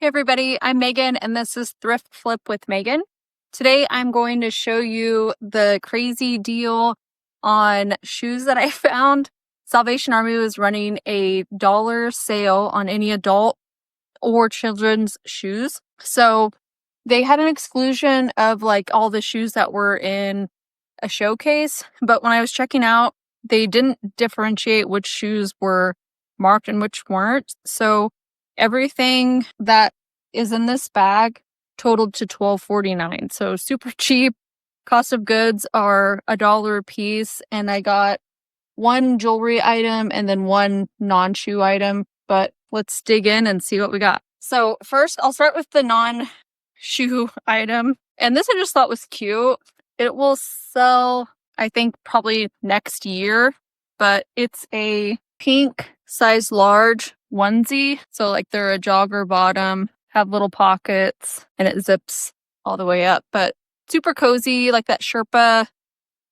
Hey everybody, I'm Megan and this is Thrift Flip with Megan. Today I'm going to show you the crazy deal on shoes that I found. Salvation Army was running a $1 sale on any adult or children's shoes. So they had an exclusion of like all the shoes that were in a showcase, but when I was checking out, they didn't differentiate which shoes were marked and which weren't. So everything that is in this bag totaled to $12.49. So super cheap. Cost of goods are $1 a piece, and I got one jewelry item and then one non-shoe item. But let's dig in and see what we got. So first, I'll start with the non-shoe item, and this I just thought was cute. It will sell, I think, probably next year, but it's a pink size large onesie. So like they're a jogger bottom, have little pockets, and it zips all the way up. But super cozy, like that Sherpa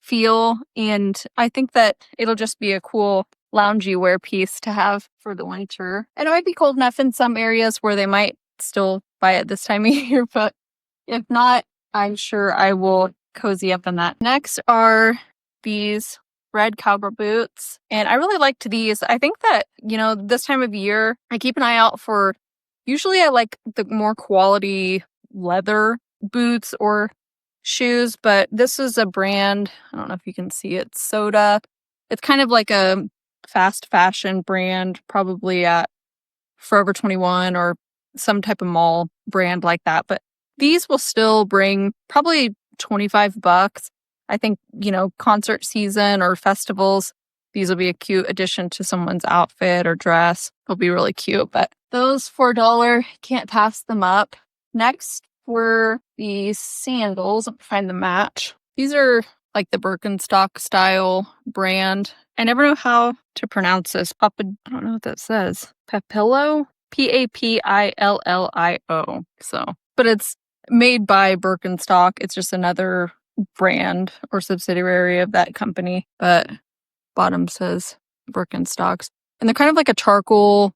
feel. And I think that it'll just be a cool loungy wear piece to have for the winter. And it might be cold enough in some areas where they might still buy it this time of year, but if not, I'm sure I will cozy up in that. Next are these red cowgirl boots, and I really liked these. I think that, this time of year, I keep an eye out for, usually I like the more quality leather boots or shoes, but this is a brand, I don't know if you can see it, Soda. It's kind of like a fast fashion brand, probably at Forever 21 or some type of mall brand like that, but these will still bring probably $25. I think, concert season or festivals, these will be a cute addition to someone's outfit or dress. They'll be really cute, but those for $1, can't pass them up. Next were these sandals. Let me find the match. These are like the Birkenstock style brand. I never know how to pronounce this. I don't know what that says. Papillo? Papillio. But it's made by Birkenstock. It's just another brand or subsidiary of that company. But bottom says Birkenstocks. And they're kind of like a charcoal,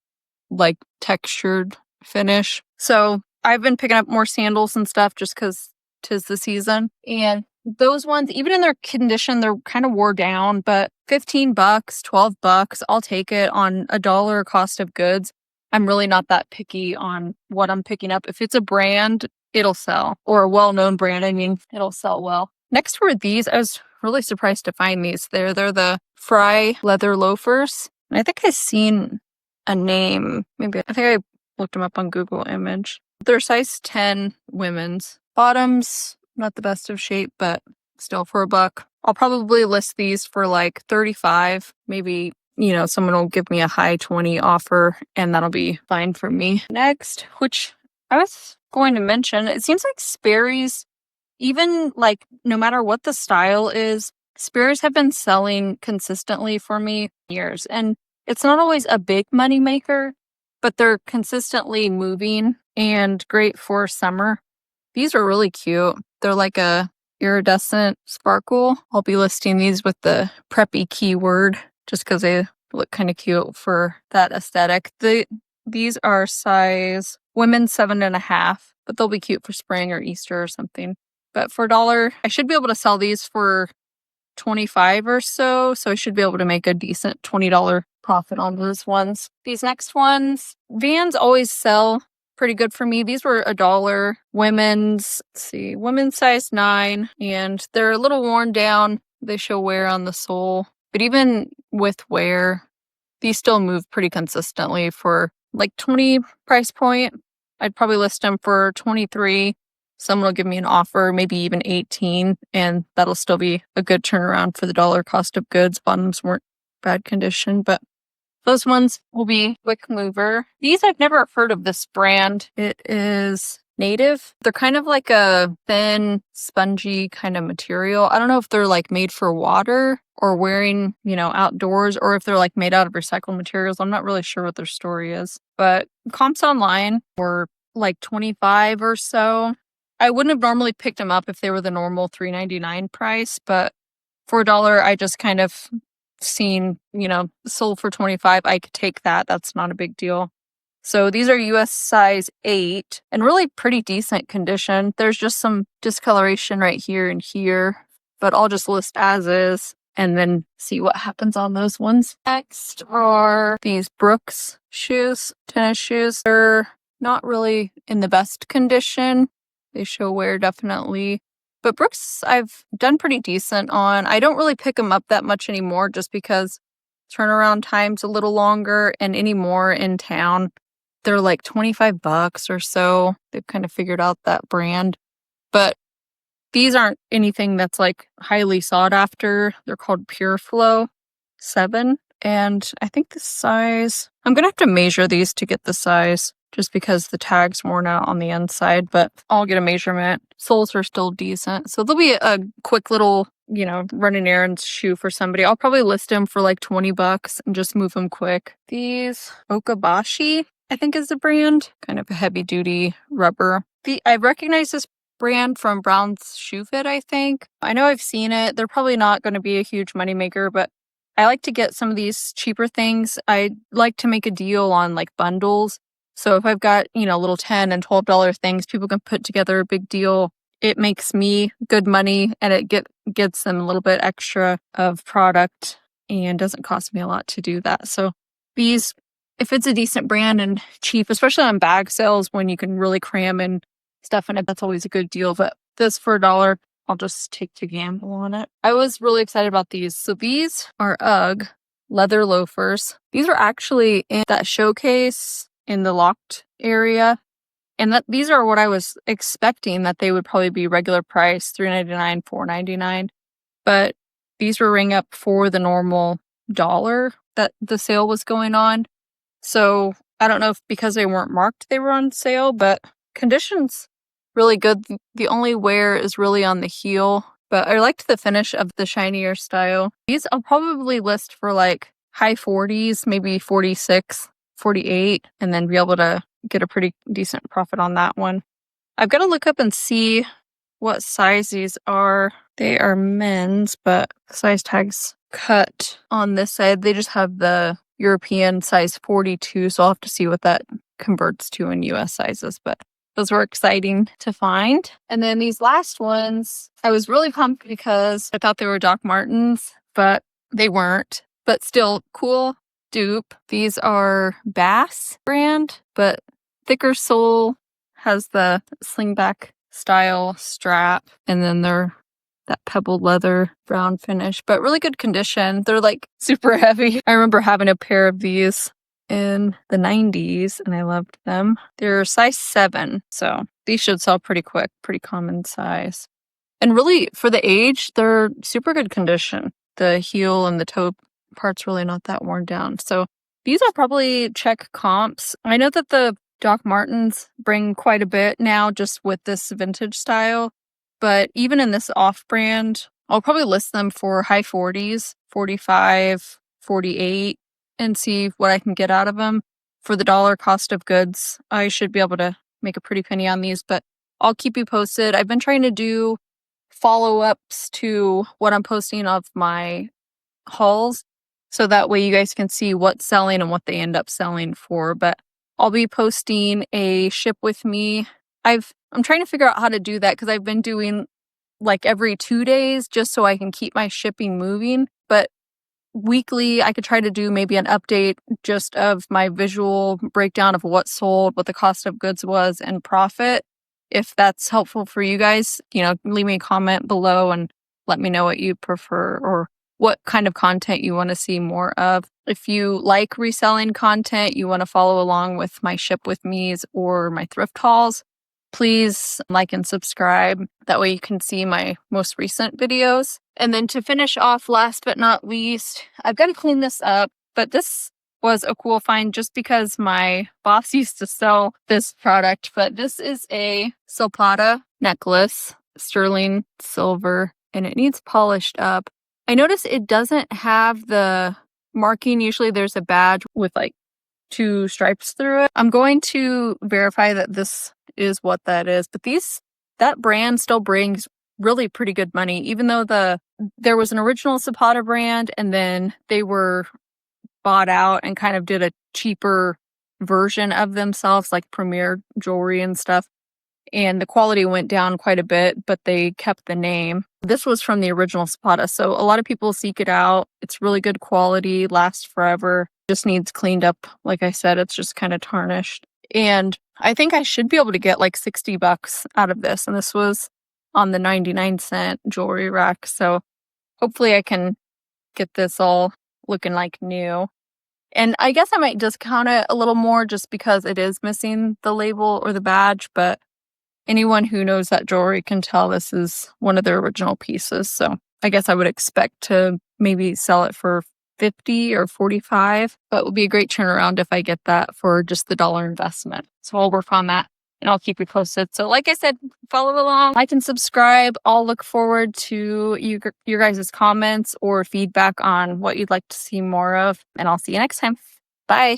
like textured finish. So I've been picking up more sandals and stuff just because 'tis the season. And those ones, even in their condition, they're kind of wore down, but $15, $12, I'll take it on $1 cost of goods. I'm really not that picky on what I'm picking up. If it's a brand, it'll sell, or a well-known brand, it'll sell well. Next were these. I was really surprised to find these. They're the Fry leather loafers. And I think I've seen a name. I think I looked them up on Google Image. They're size 10 women's. Bottoms, not the best of shape, but still for $1. I'll probably list these for like $35, maybe. Someone will give me a high 20 offer and that'll be fine for me. Next, which I was going to mention, it seems like Sperry's, even like no matter what the style is, Sperry's have been selling consistently for me years. And it's not always a big money maker, but they're consistently moving and great for summer. These are really cute. They're like a iridescent sparkle. I'll be listing these with the preppy keyword just because they look kind of cute for that aesthetic. These are size women's 7.5, but they'll be cute for spring or Easter or something. But for $1, I should be able to sell these for $25 or so. So I should be able to make a decent $20 profit on those ones. These next ones, Vans always sell pretty good for me. These were $1. Women's size 9, and they're a little worn down. They show wear on the sole. But even with wear, these still move pretty consistently for like 20 price point. I'd probably list them for 23. Someone will give me an offer, maybe even 18, and that'll still be a good turnaround for the $1 cost of goods. Bottoms weren't bad condition, but those ones will be quick mover. These, I've never heard of this brand. It is Native. They're kind of like a thin, spongy kind of material. I don't know if they're like made for water or wearing, outdoors, or if they're like made out of recycled materials. I'm not really sure what their story is. But comps online were like 25 or so. I wouldn't have normally picked them up if they were the normal $3.99 price, but for $1, I just kind of seen, sold for 25. I could take that. That's not a big deal. So these are US size 8 and really pretty decent condition. There's just some discoloration right here and here, but I'll just list as is and then see what happens on those ones. Next are these Brooks shoes, tennis shoes. They're not really in the best condition. They show wear definitely. But Brooks I've done pretty decent on. I don't really pick them up that much anymore just because turnaround time's a little longer, and anymore in town they're like $25 or so. They've kind of figured out that brand. But these aren't anything that's like highly sought after. They're called Pure Flow 7. And I think the size, I'm going to have to measure these to get the size just because the tag's worn out on the inside, but I'll get a measurement. Soles are still decent. So they'll be a quick little, running errands shoe for somebody. I'll probably list them for like $20 and just move them quick. These Okabashi, I think is the brand. Kind of a heavy duty rubber. I recognize this brand from Brown's Shoe Fit, I think. I know I've seen it. They're probably not going to be a huge moneymaker, but I like to get some of these cheaper things. I like to make a deal on like bundles. So if I've got, little $10 and $12 things, people can put together a big deal. It makes me good money and it gets them a little bit extra of product and doesn't cost me a lot to do that. So these, if it's a decent brand and cheap, especially on bag sales when you can really cram in stuff in it, that's always a good deal. But this for $1, I'll just take the gamble on it. I was really excited about these. So these are UGG leather loafers. These are actually in that showcase in the locked area. And these are what I was expecting, that they would probably be regular price, $3.99, $4.99. But these were ring up for the normal $1 that the sale was going on. So I don't know if because they weren't marked they were on sale, but conditions really good. The only wear is really on the heel, but I liked the finish of the shinier style. These I'll probably list for like high 40s, maybe 46, 48, and then be able to get a pretty decent profit on that one. I've got to look up and see what size these are. They are men's, but size tags cut on this side. They just have the European size 42, so I'll have to see what that converts to in US sizes, but those were exciting to find. And then these last ones, I was really pumped because I thought they were Doc Martens, but they weren't. But still cool dupe. These are Bass brand, but thicker sole, has the slingback style strap, and then they're that pebbled leather brown finish, but really good condition. They're like super heavy. I remember having a pair of these in the 90s and I loved them. They're size 7, so these should sell pretty quick, pretty common size. And really for the age, they're super good condition. The heel and the toe part's really not that worn down. So these I'll probably check comps. I know that the Doc Martens bring quite a bit now just with this vintage style, but even in this off-brand, I'll probably list them for high 40s, 45, 48, and see what I can get out of them. For the dollar cost of goods, I should be able to make a pretty penny on these, but I'll keep you posted. I've been trying to do follow-ups to what I'm posting of my hauls, so that way you guys can see what's selling and what they end up selling for. But I'll be posting a ship with me. I'm trying to figure out how to do that because I've been doing like every 2 days just so I can keep my shipping moving. But weekly, I could try to do maybe an update just of my visual breakdown of what sold, what the cost of goods was, and profit. If that's helpful for you guys, leave me a comment below and let me know what you prefer or what kind of content you want to see more of. If you like reselling content, you want to follow along with my ship with me's or my thrift hauls, please like and subscribe. That way you can see my most recent videos. And then to finish off, last but not least, I've got to clean this up, but this was a cool find just because my boss used to sell this product. But this is a Silpada necklace, sterling silver, and it needs polished up. I notice it doesn't have the marking. Usually there's a badge with like 2 stripes through it. I'm going to verify that this is what that is, but that brand still brings really pretty good money, even though there was an original Silpada brand and then they were bought out and kind of did a cheaper version of themselves, like premier jewelry and stuff. And the quality went down quite a bit, but they kept the name. This was from the original Silpada, so a lot of people seek it out. It's really good quality, lasts forever, just needs cleaned up. Like I said, it's just kind of tarnished. And I think I should be able to get like $60 out of this. And this was on the 99-cent jewelry rack. So hopefully I can get this all looking like new. And I guess I might discount it a little more just because it is missing the label or the badge, but anyone who knows that jewelry can tell this is one of their original pieces. So I guess I would expect to maybe sell it for 50 or 45, but it would be a great turnaround if I get that for just the dollar investment. So I'll work on that and I'll keep you posted. So like I said, follow along, like and subscribe. I'll look forward to your guys' comments or feedback on what you'd like to see more of, and I'll see you next time. Bye.